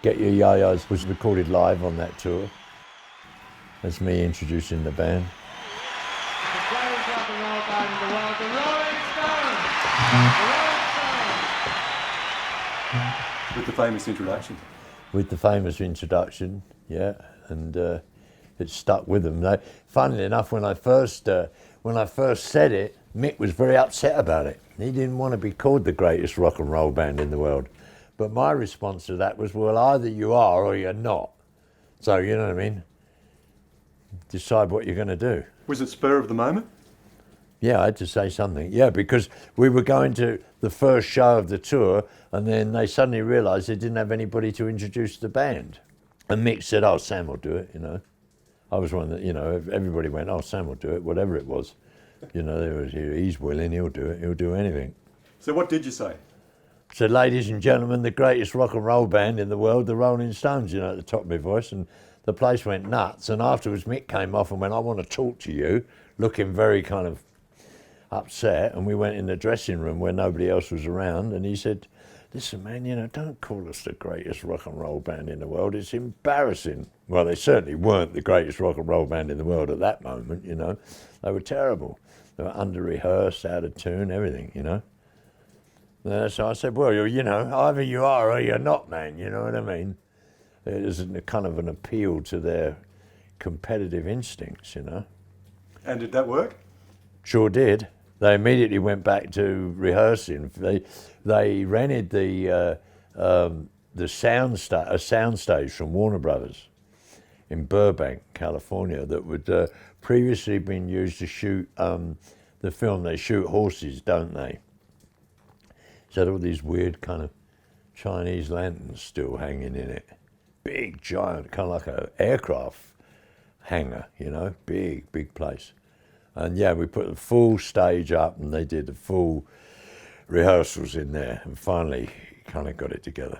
Yer Ya-Ya'S was recorded live on that tour. That's me introducing the band. The greatest rock and roll band in the world, the Rolling Stones! The Rolling Stones! With the famous introduction. With the famous introduction, yeah, and it stuck with them. Funnily enough, when I first said it, Mick was very upset about it. He didn't want to be called the greatest rock and roll band in the world. But my response to that was, well, either you are or you're not. So, you know what I mean? Decide what you're going to do. Was it spur of the moment? Yeah, I had to say something. Yeah, because we were going to the first show of the tour, and then they suddenly realised they didn't have anybody to introduce the band. And Mick said, oh, Sam will do it, you know. I was one that, you know, everybody went, oh, Sam will do it, whatever it was. You know, he's willing, he'll do it, he'll do anything. So what did you say? So, ladies and gentlemen, the greatest rock and roll band in the world, the Rolling Stones, you know, at the top of my voice. And the place went nuts. And afterwards, Mick came off and went, I want to talk to you, looking very kind of upset. And we went in the dressing room where nobody else was around. And he said, listen, man, you know, don't call us the greatest rock and roll band in the world. It's embarrassing. Well, they certainly weren't the greatest rock and roll band in the world at that moment, you know. They were terrible. They were under-rehearsed, out of tune, everything, you know. So I said, well, you know, either you are or you're not, man, you know what I mean? It is kind of an appeal to their competitive instincts, you know. And did that work? Sure did. They immediately went back to rehearsing. They rented a soundstage from Warner Brothers in Burbank, California, that would previously been used to shoot the film. They shoot horses, don't they? So it had all these weird kind of Chinese lanterns still hanging in it. Big, giant, kind of like an aircraft hangar, you know, big place. And yeah, we put the full stage up and they did the full rehearsals in there and finally kind of got it together.